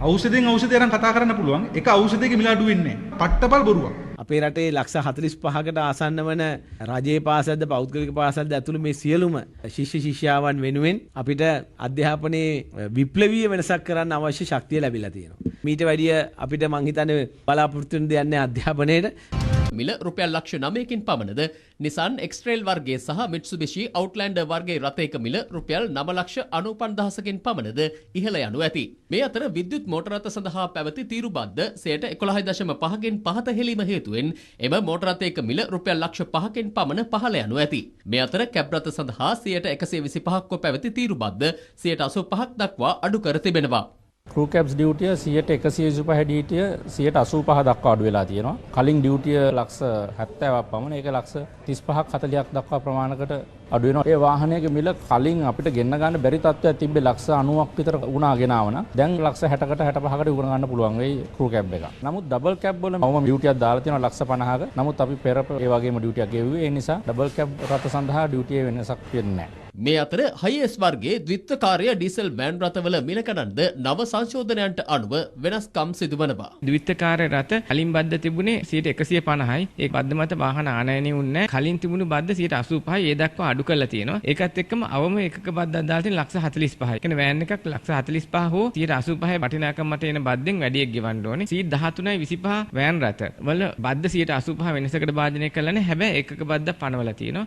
ඖෂධෙන් ඖෂධය අරන් කතා කරන්න පුළුවන්. එක ඖෂධයක මිල අඩු වෙන්නේ නැහැ. පට්ටපල් බොරුවක්. අපේ රටේ ලක්ෂ 45කට ආසන්න වන රජයේ පාසල්ද පෞද්ගලික පාසල්ද ඇතුළු මේ සියලුම ශිෂ්‍ය ශිෂ්‍යාවන් වෙනුවෙන් අපිට අධ්‍යාපනයේ විප්ලවීය වෙනසක් කරන්න අවශ්‍ය ශක්තිය ලැබිලා තියෙනවා. මීට වැඩිය අපිට මං හිතන්නේ බලාපොරොත්තු වෙන දෙයක් නැහැ අධ්‍යාපනයේට. මිල රුපියල් ලක්ෂ 9කින් පමණද Nissan X-Trail වර්ගයේ සහ Mitsubishi Outlander වර්ගයේ රථයක මිල රුපියල් 9,95,000කින් පමණද ඉහළ යනු ඇති. මේ අතර විද්‍යුත් මෝටර රථ සඳහා පැවති තීරු බද්ද 11.5කින් පහත හෙලීම හේතුවෙන් එම මෝටර රථයක මිල රුපියල් ලක්ෂ 5කින් පමණ පහළ යනු ඇති. මේ අතර කැබ් රථ සඳහා 125ක්ව පැවති තීරු බද්ද 85ක් දක්වා අඩු කර තිබෙනවා. ක්‍රූ කැබ්ස් ඩියුටිය 125 හැඩීටිය 85 දක්වා අඩු වෙලා තියෙනවා. කලින් ඩියුටිය ලක්ෂ 70ක් පමණ ඒක ලක්ෂ 35ක් 40ක් දක්වා ප්‍රමාණයකට අඩු වෙනවා. ඒ වාහනයක මිල කලින් අපිට ගෙන්න ගන්න බැරි තත්ත්වයක් තිබ්බේ ලක්ෂ 90ක් විතර වුණා ගෙනාවන. දැන් ලක්ෂ 60කට 65කට උගන ගන්න පුළුවන් වෙයි ක්‍රූ කැබ් එක. නමුත් ඩබල් කැබ් වල මම ඩියුටියක් දාලා තියෙනවා ලක්ෂ 50ක. නමුත් අපි පෙර ඒ වගේම ඩියුටියක් ගෙවුවේ. ඒ නිසා ඩබල් කැබ් රථ සඳහා ඩියුටියේ වෙනසක් වෙන්නේ නැහැ. මේ අතර හයිඑස් වර්ගයේ ද්විත්වකාර්ය ඩීසල් වෑන් රථවල මිලකඩන්ද නව සංශෝධනයන්ට අනුව වෙනස්කම් සිදුවනවා. ද්විත්වකාර්ය රථ කලින් බද්ද තිබුණේ 150යි. ඒ බද්ද මත වාහන ආනයනය වුණේ නැහැ. කලින් තිබුණු බද්ද 85යි. ඒ දක්වා අඩු කරලා තියෙනවා. ඒකත් එක්කම අවම එකක බද්දක් දාලා තියෙන ලක්ෂ 45යි. කියන්නේ වෑන් එකක් ලක්ෂ 45 හෝ 185යි වටිනාකම් මත එන බද්දෙන් වැඩියක් ගෙවන්න ඕනේ. 13යි 25 වෑන් රථ වල බද්ද 185 වෙනසකට භාජනය කළා නේ. හැබැයි එකක බද්දක් පනවලා තියෙනවා.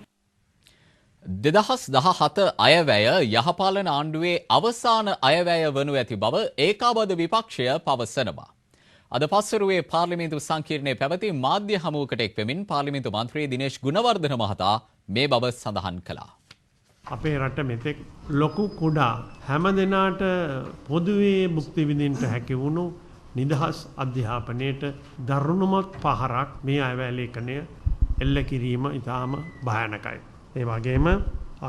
2017 අයවැය යහපාලන ආණ්ඩුවේ අවසාන අයවැය වනු ඇති බව ඒකාබද්ධ විපක්ෂය පවසනවා. අද පස්වරුවේ පාර්ලිමේන්තු සංකීර්ණයේ පැවති මාධ්‍ය හමුවකට එක්වෙමින් පාර්ලිමේන්තු මන්ත්‍රී දිනේෂ් ගුණවර්ධන මහතා මේ බව සඳහන් කළා. අපේ රට මෙතෙක් ලොකු කුඩා හැම දෙනාට පොදුවේ භුක්ති විඳින්න හැකි වුණු නිදහස් අධ්‍යාපනයට දරුණුමත් පහරක් මේ අයවැය ලේඛනය එල්ල කිරීම ඉතාම භයානකයි. ඒ වගේම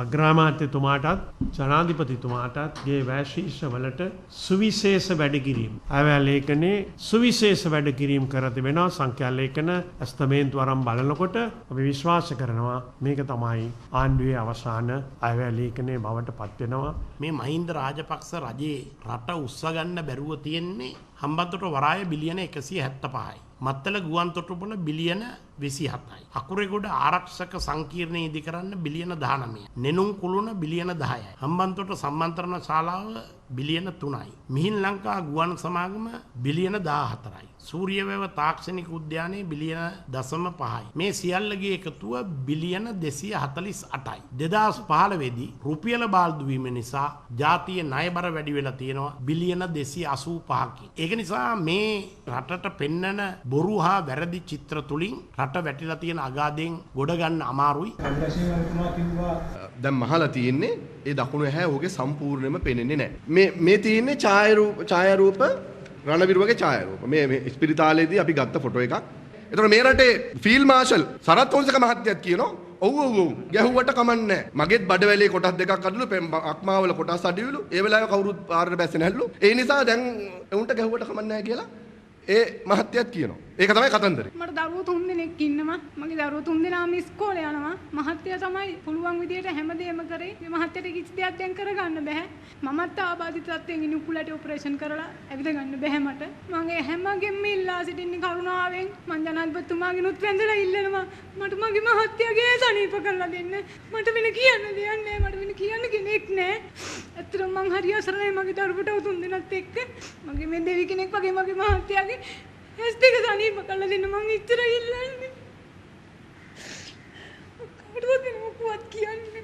අග්‍රාමාත්‍යතුමාටත් ජනාධිපතිතුමාටත් ගේ වෑශීර්ෂවලට සුවිශේෂ වැඩ කිරීම අයවැය ලේඛනයේ සුවිශේෂ වැඩ කිරීම කර තිබෙනවා. සංඛ්‍යා ලේඛන අස්තමේන්තු අරන් බලනකොට අපි විශ්වාස කරනවා මේක තමයි ආණ්ඩුවේ අවසාන අයවැය ලේඛනයේ බවට පත් වෙනවා. මේ මහින්ද රාජපක්ෂ රජයේ රට උස්සගන්න බැරුව තියෙන්නේ හම්බන්තොට වරාය බිලියන 175යි. මත්තල ගුවන් තොටුපොළ බිලියන 27යි. අකුරේගොඩ ආරක්ෂක සංකීර්ණය ඉදි කරන්න බිලියන 19යි. නෙළුම් කුළුණ බිලියන 10යි. හම්බන්තොට සම්මන්ත්‍රණ ශාලාව බිලියන 3යි. මිහින් ලංකා ගුවන් සමාගම බිලියන 14යි. සූරියවැව තාක්ෂණික උද්‍යානයේ බිලියන 0.5යි. මේ සියල්ලගේ එකතුව බිලියන 248යි. 2015 දී රුපියල බාල්දු වීම නිසා ජාතිය ණය බර වැඩි වෙලා තියෙනවා බිලියන 285කින්. ඒක නිසා මේ රටට පෙන්නන බොරු හා වැරදි චිත්‍ර තුලින් රට වැටිලා තියෙන අගාධයෙන් ගොඩ ගන්න අමාරුයි. දැන් මහලා තියෙන්නේ ඒ දකුණු ඇහැ ඔහුගේ සම්පූර්ණයෙන්ම පේන්නේ නැහැ. මේ තියෙන්නේ ඡායාරූප රණවිරුවගේ ඡායාරූප. මේ ස්පිරිතාලේදී අපි ගත්ත ෆොටෝ එකක්. එතකොට මේ රටේ ෆීල්ඩ් මාෂල් සරත් පොන්සේක මහත්තයත් කියනවා ඔව් ගැහුවට කමන්නේ මගෙත් බඩවැලේ කොටස් දෙකක් අඩලු අක්මාවල කොටස් අඩිවිලු ඒ වෙලාවේ කවුරුත් පාරට බැස්සේ නැල්ලු ඒ නිසා දැන් උන්ට ගැහුවට කමන්නේ නැහැ කියලා ඒ මහත්තයත් කියනවා ඒක තමයි කතන්දරේ මට දරුවෝ 3 දෙනෙක් ඉන්නවා මගේ දරුවෝ 3 දෙනාම ඉස්කෝලේ යනවා මහත්තයා තමයි පුළුවන් විදියට හැමදේම කරේ මේ මහත්තයාට කිසි දෙයක් දැන් කරගන්න බෑ මමත් ආබාධිත තත්ත්වයෙන් ඉන්න උකුලට ඔපරේෂන් කරලා ඇවිද ගන්න බෑ මට මම හැමගෙම ඉල්ලා සිටින්නේ කරුණාවෙන් මං ජනාධිපතිතුමාගෙනුත් වැඳලා ඉල්ලනවා මට මගේ මහත්තයාගේ සනීප කරලා දෙන්න මට වෙන කියන්න දෙයක් නෑ මට වෙන කියන්න කෙනෙක් නෑ ඇත්තටම මං හරි අසරණයි මගේ දරුවට 3 දෙනාත් එක්ක මගේ මේ දෙවි කෙනෙක් වගේ මගේ මහත්තයාගේ ඇස් දෙක සනීප කරලා දෙන්න මං ඉච්චර ඉල්ලන්නේ කවුරුද මොකවත් කියන්නේ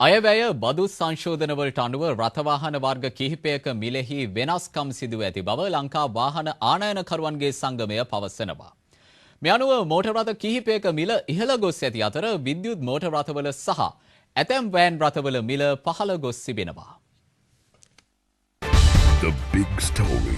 අයවැය බදු සංශෝධනවලට අනුව රථවාහන වර්ග කිහිපයක මිලෙහි වෙනස්කම් සිදුව ඇති බව ලංකා වාහන ආනයනකරුවන්ගේ සංගමය පවසනවා. මේ අනුව මෝටර් රථ කිහිපයක මිල ඉහළ ගොස් ඇති අතර විද්‍යුත් මෝටර් රථවල සහ ඇතැම් වෑන් රථවල මිල පහළ ගොස් තිබෙනවා. The big story.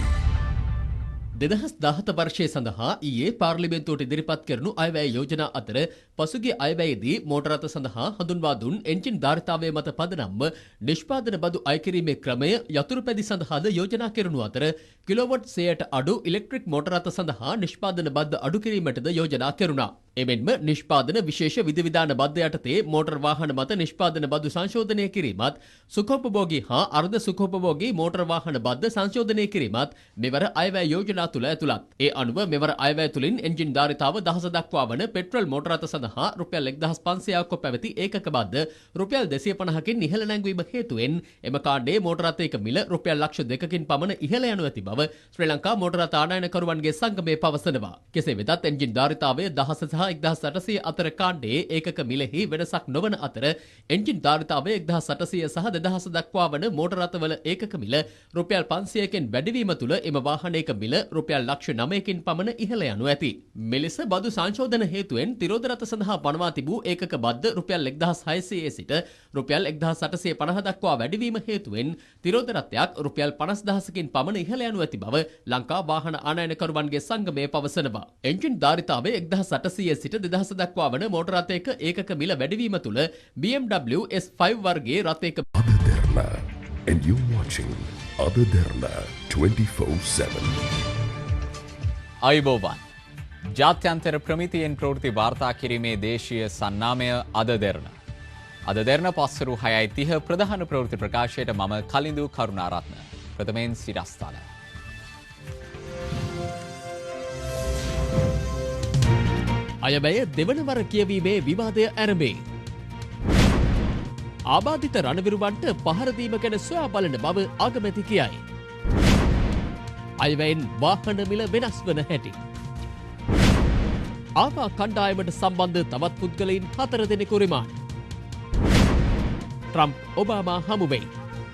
2017 වර්ෂය සඳහා ඊයේ පාර්ලිමේන්තුවට ඉදිරිපත් කරනු අයවැය යෝජනා අතර පසුගිය අයවැයේදී මෝටර රථ සඳහා හඳුන්වා දුන් එන්ජින් ධාරිතාවය මත පදනම්ව නිෂ්පාදන බදු අය කිරීමේ ක්‍රමය යතුරු පැදි සඳහාද යෝජනා කෙරෙනු අතර කිලෝවොට් 100ට අඩු ඉලෙක්ට්‍රික් මෝටර රථ සඳහා නිෂ්පාදන බද්ද අඩු කිරීමටද යෝජනා කෙරුණා. එමෙන්ම නිෂ්පාදන විශේෂ විධිවිධාන බද්ද යටතේ මෝටර් වාහන මත නිෂ්පාදන බදු සංශෝධනය කිරීමත් සුඛෝපභෝගී හා අර්ධ සුඛෝපභෝගී මෝටර් වාහන බද්ද සංශෝධනය කිරීමත් මෙවර අයවැය යෝජනා තුළ ඇතුළත්. ඒ අනුව මෙවර අයවැය තුළින් එන්ජින් ධාරිතාව 1000 දක්වා වන පෙට්‍රල් මෝටර් රථ සඳහා රුපියල් 1500ක් පැවති ඒකක බද්ද රුපියල් 250කින් ඉහළ නැංවීම හේතුවෙන් එම කාණ්ඩයේ මෝටර් රථයක මිල රුපියල් ලක්ෂ 2කින් පමණ ඉහළ යනු ඇති බව ශ්‍රී ලංකා මෝටර් රථ ආනයනකරුවන්ගේ සංගමය පවසනවා. කෙසේ වෙතත් එන්ජින් ධාරිතාවය 1000 සහ 1800 අතර කාණ්ඩයේ ඒකක මිලෙහි වෙනසක් නොවන අතර එන්ජින් ධාරිතාවය 1800 සහ 2000 දක්වා වන මෝටර් රථවල ඒකක මිල රුපියල් 500කින් වැඩිවීම තුළ එම වාහනයක මිල රුපියල් ලක්ෂ 9කින් පමණ ඉහළ යනු ඇති. මෙලෙස බදු සංශෝධන හේතුවෙන් තිරෝධ රථ සඳහා පනවා තිබූ ඒකක බද්ද රුපියල් 1600 සිට රුපියල් 1850 දක්වා වැඩිවීම හේතුවෙන් තිරෝධ රථයක් රුපියල් 50000කින් පමණ ඉහළ යනු ඇති බව ලංකා වාහන ආනයනකරුවන්ගේ සංගමය පවසනවා. එන්ජින් ධාරිතාවය 1800 සිට 2000 දක්වා වන මෝටර රථයක ඒකක මිල වැඩිවීම තුළ BMW S5 වර්ගයේ රථයක Adaderna and you watching Adaderna 24/7. අයිබෝවන් ජාත්‍යන්තර ප්‍රමිතියෙන් ප්‍රවෘත්ති වාර්තා කිරීමේ දේශීය සන්නාමය අදදෙරණ. අදදෙරණ පස්වරු 6:30 ප්‍රධාන ප්‍රවෘත්ති ප්‍රකාශයට මම කලින්දු කරුණාරත්න. ප්‍රථමයෙන් සිරස්තල. අයවැය දෙවනවර කියවීමේ විවාදය ඇරඹේ. ආබාධිත රණවිරුවන්ට පහර දීම ගැන සොයා බලන බව අගමැති කියයි. අයවැයෙන් වාහන මිල වෙනස් වන හැටි. ආවා කණ්ඩායමට සම්බන්ධ තවත් පුද්ගලයින් 4 දෙනෙකු රිමාන්ඩ්. ට්‍රම්ප් ඔබාමා හමුවෙයි.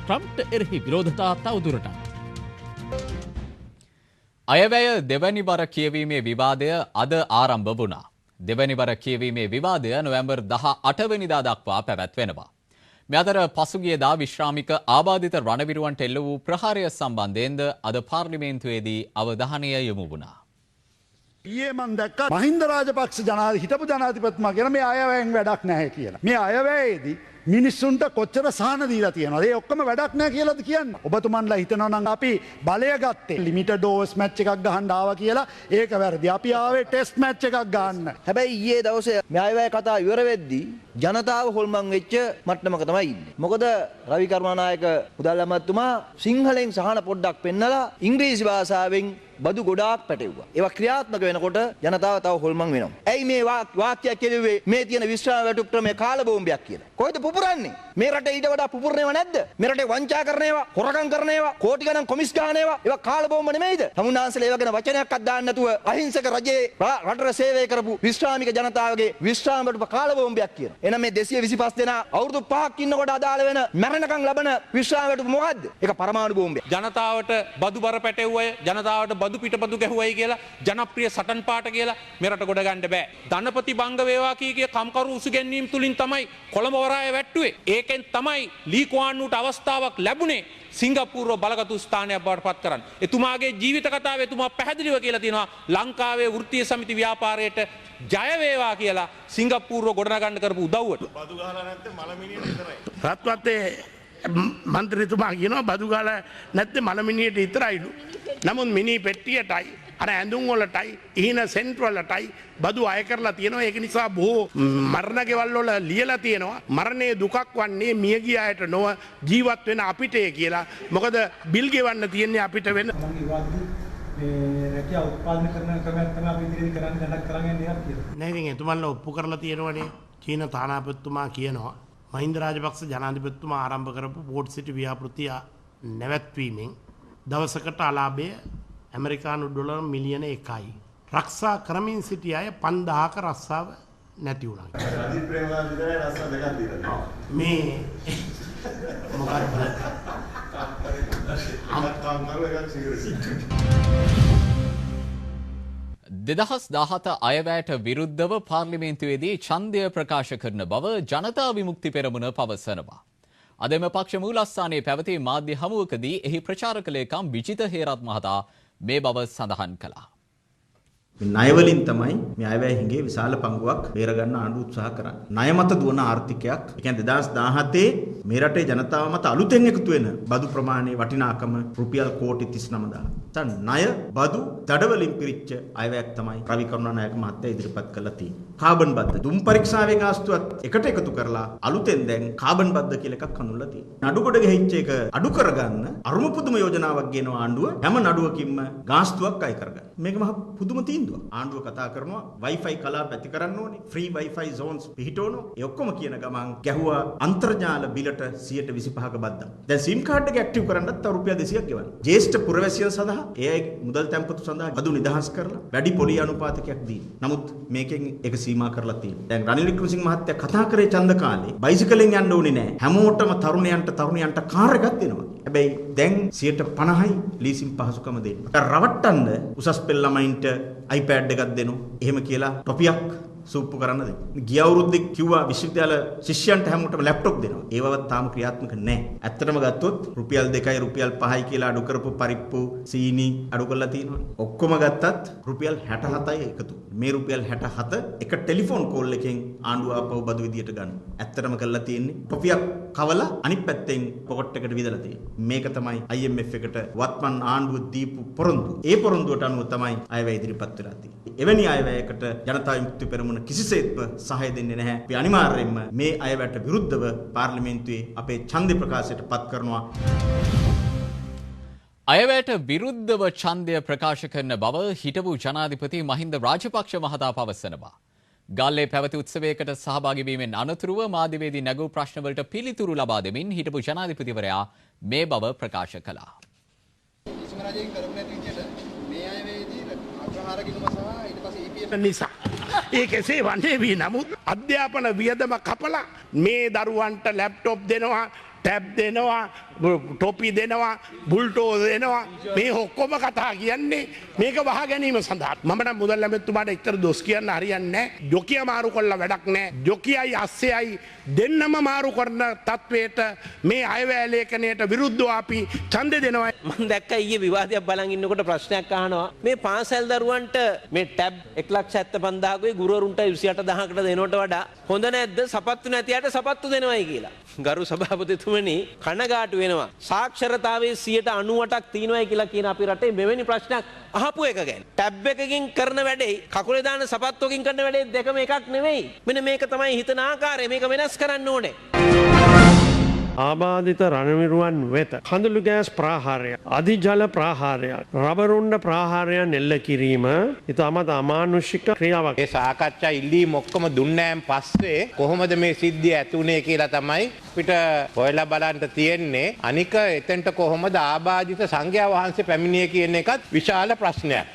ට්‍රම්ප්ට එරෙහි විරෝධතා තවදුරටත්. අයවැය දෙවැනි වර කියවීමේ විවාදය අද ආරම්භ වුණා. දෙවැනි වර කියවීමේ විවාදය නොවැම්බර් 18 වෙනිදා දක්වා පැවැත්වෙනවා. මේ අතර පසුගියදා විශ්‍රාමික ආබාධිත රණවිරුවන්ට එල්ල වූ ප්‍රහාරය සම්බන්ධයෙන්ද අද පාර්ලිමේන්තුවේදී අවධානය යොමු වුණා. ඊයේ මම දැක්කා මහින්ද රාජපක්ෂ හිටපු ජනාධිපතිතුමා කියන මේ අයවැයෙන් වැඩක් නැහැ කියලා. මේ අයවැයේදී මිනිස්සුන්ට කොච්චර සහන දීලා තියෙනවද? ඒ ඔක්කොම වැඩක් නැහැ කියලාද කියන්නේ? ඔබතුමන්ලා හිතනවා නම් අපි බලය ගත්තේ ලිමිටඩ් ඕවර්ස් මැච් එකක් ගහන්න ආවා කියලා. ඒක වැරදි. අපි ආවේ ටෙස්ට් මැච් එකක් ගන්න. හැබැයි ඊයේ දවසේ මේ අයවැය කතා ඉවර වෙද්දී ජනතාව හොල්මන් වෙච්ච මට්ටමක තමයි ඉන්නේ. මොකද රවි කර්මානායක මුදල් අමාත්‍යතුමා සිංහලෙන් සහන පොඩ්ඩක් පෙන්නලා ඉංග්‍රීසි භාෂාවෙන් බදු ගොඩාක් පැටවුවා. ඒවා ක්‍රියාත්මක වෙනකොට ජනතාව තව හොල්මන් වෙනවා. ඇයි මේ වාක්‍යයක් කියලුවේ මේ තියෙන විශ්‍රාම වැටුප් ක්‍රමය කාල බෝම්බයක් කියලා? කොහෙද පුපුරන්නේ? මේ රටේ ඊට වඩා පුපුරනේව නැද්ද? මේ රටේ වංචා කරනේවා, හොරකම් කරනේවා, කෝටි ගණන් කොමිස් ගන්නේවා. ඒවා කාල බෝම්බ නෙමෙයිද? තමුන්නාන්සලා ඒවා ගැන වචනයක්වත් දාන්න නැතුව අහිංසක රජයේ රටට සේවය කරපු විශ්‍රාමික ජනතාවගේ විශ්‍රාම වැටුප කාල බෝම්බයක් කියලා. එහෙනම් මේ 225 දෙනා අවුරුදු 5ක් ඉන්නකොට අදාළ වෙන මරණකම් ලබන විශ්‍රාම වැටුප මොකද්ද? ඒක පරමාණු බෝම්බයක්. ජනතාවට බදු බර පැටවුවය, ජනතාවට බදු පිටපදු ගැහුවයි කියලා, ජනප්‍රිය සටන් පාට කියලා මේ රට ගොඩ ගන්න බෑ. ධනපති බංග වේවා කී කම්කරු උසුගැන්වීම් තුලින් තමයි කොළඹ වරාය වැට්ටුවේ. ඒක ඒකෙන් තමයි ලී කුවාන් වූට අවස්ථාවක් ලැබුණේ සිංගප්පූරුව බලගතු ස්ථානයක් බවට පත් කරන්න. එතුමාගේ ජීවිත කතාවේ එතුමා පැහැදිලිව කියලා තියෙනවා ලංකාවේ වෘත්තීය සමිති ව්‍යාපාරයට ජය වේවා කියලා සිංගප්පූරුව ගොඩනගන්න කරපු උදව්වට. බදු ගහලා නැත්නම් මලමිනියට විතරයි. රත්වත්තේ මන්ත්‍රීතුමා කියනවා බදු ගහලා නැත්නම් මලමිනියට විතරයිලු. නමුත් මිනි පෙට්ටියටයි අර ඇඳුම් වලටයි ඉහින සෙන්ට් වලටයි බදු අය කරලා තියෙනවා. ඒක නිසා බොහෝ මරණ ගෙවල් වල ලියලා තියෙනවා මරණයේ දුකක් වන්නේ මියගිය අයට නොව ජීවත් වෙන අපිටේ කියලා. මොකද බිල් ගෙවන්න තියෙන්නේ අපිට වෙන. රැකියාව උත්පාදනය කරන ක්‍රමයක් තමයි අපි ඉදිරියට කරන්න ගණන් කරගෙන යන්නේ කියලා. නෑ ඉතින් එතුමන්ලා ඔප්පු කරලා තියෙනවනේ. චීන තානාපතිතුමා කියනවා මහින්ද රාජපක්ෂ ජනාධිපතිතුමා ආරම්භ කරපු පෝට් සිටි ව්‍යාපෘතිය නැවැත්වීමෙන් දවසකට අලාභය ඇමරිකානු ඩොලර් මිලියන 1යි. රක්ෂා කරමින් සිටි අය 5000ක රස්සාව නැති වුණා. රජිත් ප්‍රේමදාස විතරයි රස්සාව දෙකක් දීලා. මේ මොකක්ද? 2017 අයවැයට විරුද්ධව පාර්ලිමේන්තුවේදී ඡන්දය ප්‍රකාශ කරන බව ජනතා විමුක්ති පෙරමුණ පවසනවා. අද එම පක්ෂ මූලස්ථානයේ පැවති මාධ්‍ය හමුවකදී එහි ප්‍රචාරක ලේකම් විජිත හේරත් මහතා මේ බව සඳහන් කළා. ණය වලින් තමයි මේ අයවැය හිඟේ විශාල පංගුවක් බේරගන්න ආණ්ඩුව උත්සාහ කරන්නේ. ණය මත දුවන ආර්ථිකයක්. ඒ කියන්නේ 2017 මේ රටේ ජනතාව මත අලුතෙන් එකතු වෙන බදු ප්‍රමාණයේ වටිනාකම රුපියල් කෝටි 39000. දැන් ණය බදු දඩ වලින් පිරිච්ච අයවැයක් තමයි රවි කරුණානායක මහත්තයා ඉදිරිපත් කළා තියෙන්නේ. කාබන් බද්ද දුම් පරීක්ෂාවේ ගාස්තුවත් එකට එකතු කරලා අලුතෙන් දැන් කාබන් බද්ද කියලා එකක් හඳුන්වලා තියෙනවා. නඩුගොඩ ගෙහිච්ච එක අඩු කරගන්න අරුම පුදුම යෝජනාවක් ගෙනවා ආණ්ඩුව. හැම නඩුවකින්ම ගාස්තුවක් අය කරගන්න. මේක මහ පුදුම තීන්දුවක්. ආණ්ඩුව කතා කරනවා Wi-Fi කලාප ඇති කරන්න ඕනේ ෆ්‍රී Wi-Fi zones පිහිටවනවා. ඒ ඔක්කොම කියන ගමන් ගැහුවා අන්තර්ජාල බිලට 125ක බද්දක්. දැන් SIM කාඩ් එක ඇක්ටිව් කරන්නත් තව රුපියල් 200ක් ගෙවන්න. ජ්‍යෙෂ්ඨ පුරවැසියන් සඳහා ඒ අය මුදල් තැන්පතු සඳහා බදු නිදහස් කරලා වැඩි පොලි අනුපාතකයක් දී. නමුත් මේකෙන් ඒක සීමා කරලා තියෙනවා. දැන් රනිල් වික්‍රමසිංහ මහත්තයා කතා කරේ ඡන්ද කාලේ බයිසිකලෙන් යන්න ඕනේ නැහැ. හැමෝටම තරුණයන්ට කාර් එකක් දෙනවා. හැබැයි දැන් 50%යි ලීසින් පහසුකම දෙනවා. රවට්ටන්න උසස් පෙළ ළමයින්ට iPad එකක් දෙනවා. එහෙම කියලා ටොපියක් සූප්පු කරන්න දෙන්න. ගිය අවුරුද්දේ කිව්වා විශ්වවිද්‍යාල ශිෂ්‍යයන්ට හැමෝටම ලැප්ටොප් දෙනවා. ඒවවත් තාම ක්‍රියාත්මක නැහැ. ඇත්තටම ගත්තොත් රුපියල් 2යි රුපියල් 5යි කියලා අඩු කරපු පරිප්පු සීනි අඩු කරලා තියෙනවා. ඔක්කොම ගත්තත් රුපියල් 67යි එකතු. මේ රුපියල් 67 එක ටෙලිෆෝන් කෝල් එකෙන් ආණ්ඩුව ආපහු බදු විදියට ගන්න. ඇත්තටම කරලා තියෙන්නේ ටොපියක් කවලා අනිත් පැත්තෙන් පොකට් එකට විදලා තියෙනවා. මේක තමයි IMF එකට වත්මන් ආණ්ඩුව දීපු පොරොන්දු. ඒ පොරොන්දුවට අනුව තමයි අයවැය ඉදිරිපත් වෙලා තියෙන්නේ. එවැනි අයවැයකට ජනතා විමුක්ති පෙරමුණ කිසිසේත්ම සහාය දෙන්නේ නැහැ. අපි අනිවාර්යයෙන්ම මේ අයවැයට විරුද්ධව පාර්ලිමේන්තුවේ අපේ ඡන්ද ප්‍රකාශයට පත් කරනවා. අයවැයට විරුද්ධව ඡන්දය ප්‍රකාශ කරන බව හිටපු ජනාධිපති මහින්ද රාජපක්ෂ මහතා පවසනවා. ගාල්ලේ පැවති උත්සවයකට සහභාගී වීමෙන් අනතුරුව මාධ්‍යවේදී නැගූ ප්‍රශ්නවලට පිළිතුරු ලබා දෙමින් හිටපු ජනාධිපතිවරයා මේ බව ප්‍රකාශ කළා. නිසා ඒ කෙසේ වන්නේ වී නමුත් අධ්‍යාපන වියදම කපලා මේ දරුවන්ට ලැප්ටොප් දෙනවා ටැබ් දෙනවා ටොපි දෙනවා බුල්ටෝ දෙනවා මේ ඔක්කොම කතා කියන්නේ මේක වහ ගැනීම සඳහා මම නම් මුදල් ඇමතිතුමාට එක්තර දොස් කියන්න හරියන්නේ නැහැ ජොකිය මාරු කළා වැඩක් නැහැ ජොකියයි අස්සෙයි දෙන්නම මාරු කරන තත්වයට මේ අයවැය ලේඛනයට විරුද්ධව අපි ඡන්ද දෙනවා මම දැක්ක ඊයේ විවාදයක් බලන් ඉන්නකොට ප්‍රශ්නයක් අහනවා මේ පාසල් දරුවන්ට මේ ටැබ් 1,75,000කුයි ගුරුවරුන්ට 28000කට දෙනවට වඩා හොඳ නැද්ද සපත්තු නැතියට සපත්තු දෙනවයි කියලා ගරු සභාපතිතුමනි කනගාටු වෙනවා සාක්ෂරතාවයේ 98%ක් තියෙනවයි කියලා කියන අපේ රටේ මෙවැනි ප්‍රශ්නයක් අහපු එක ගැන ටැබ් එකකින් කරන වැඩේ කකුලේ දාන සපත්තුවකින් කරන වැඩේ දෙකම එකක් නෙවෙයි මෙන්න මේක තමයි හිතන ආකාරය මේක වෙනස් කරන්න ඕනේ ආබාධිත රණවිරුවන් වෙත කඳුළු ගෑස් ප්‍රාහාරය අධිජල ප්‍රාහාරයක් රබරුණ්ඩ ප්‍රාහාරයන් එල්ල කිරීම ඉතාමත් අමානුෂික ක්‍රියාවක්. ඒ සාකච්ඡා ඉල්ලීම් ඔක්කොම දුන්නෑන් පස්සේ කොහොමද මේ සිද්ධිය ඇතුනේ කියලා තමයි අපිට හොයලා බලන්න තියෙන්නේ. අනික එතෙන්ට කොහොමද ආබාධිත සංඝයා වහන්සේ පැමිණියේ කියන එකත් විශාල ප්‍රශ්නයක්.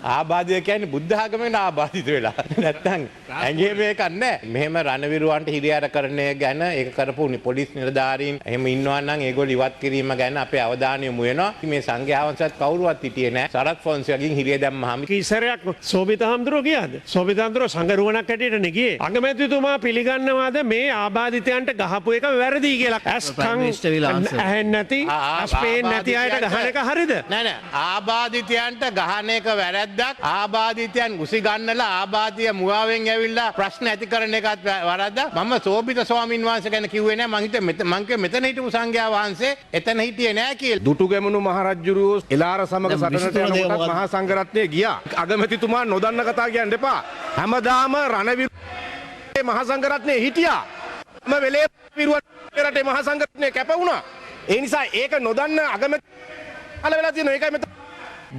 ආබාධය කියන්නේ බුද්ධ ආගමෙන් ආබාධිත වෙලා. නැත්තම් ඇඟේ මේක නැහැ. මෙහෙම රණවිරුවන්ට හිරිහැරකරණය ගැන ඒක කරපු පොලිස් නිලධාරීන් එහෙම ඉන්නවා නම් ඒගොල්ලෝ ඉවත් කිරීම ගැන අපේ අවධානය යොමු වෙනවා. මේ සංඝයා වහන්සේත් කවුරුවත් හිටියේ නැහැ. සරත් ෆොන්සේගෙන් හිරිය දැම්මහම කීසරයක් සෝබිත හාමුදුරුවෝ ගියාද? සෝබිත හාමුදුරුවෝ සංගරුවණක් හැටියට නේ ගියේ. අගමැතිතුමා පිළිගන්නවාද මේ ආබාධිතයන්ට ගහපු එක වැරදි කියලා? ඇස්කම් ඇහෙන්නේ නැති අස්පේන් නැති අයට ගහන එක හරිද? නෑ ආබාධිතයන්ට ගහන එක වැරද්දක්. ආබාධිතයන් උසි ගන්නලා ආබාධිය මුවාවෙන් ඇවිල්ලා ප්‍රශ්න ඇති කරන එකත් වරද්දක්. මම සෝබිත ස්වාමින් වහන්සේ ගැන කිව්වේ නෑ. මං හිතුවේ මං කිව්වේ මෙතන හිටපු සංඝයා වහන්සේ එතන හිටියේ නෑ කියලා. දුටුගැමුණු මහරජුරුවෝ එලාර සමග සටනට යනකොට මහා සංඝරත්නය ගියා. අගමැතිතුමා නොදන්න කතා කියන්න එපා. හැමදාම රණවිරු මහා සංඝරත්නය හිටියා. හැම වෙලේම විරුවන් රටේ මහා සංඝරත්නය කැප වුණා. ඒ නිසා ඒක නොදන්න අගමැති අල වෙලා තියෙනවා. ඒකයි මෙතන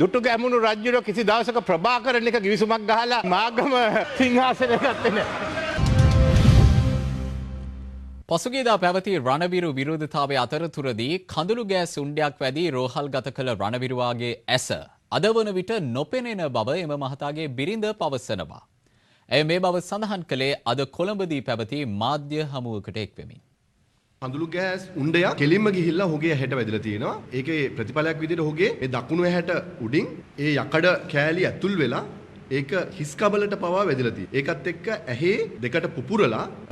දුටුගැමුණු රජුරෝ කිසි දවසක ප්‍රභාකරන් එක ගිවිසුමක් ගහලා මාගම සිංහාසනය ගත්තේ නෑ. පසුගියදා පැවති රණවිරු විරෝධතාවය අතරතුරදී කඳුළු ගෑස් උණ්ඩයක් වැදී රෝහල්ගත කළ රණවිරුවාගේ ඇස අද වන විට නොපෙනෙන බව එම මහතාගේ බිරිඳ පවසනවා. ඇය මේ බව සඳහන් කළේ අද කොළඹදී පැවති මාධ්‍ය හමුවකට එක්වෙමින්. කඳුළු ගෑස් උණ්ඩයක් කෙලින්ම ගිහිල්ලා හොගේ ඇහැට වැදිලා තියෙනවා. ඒකේ ප්‍රතිඵලයක් විදිහට හොගේ මේ දකුණු ඇහැට උඩින් ඒ යකඩ කෑලි ඇතුල් වෙලා ඒක හිස් කබලට පවා වැදිලා තියෙනවා. ඒකත් එක්ක ඇහි දෙකට පුපුරලා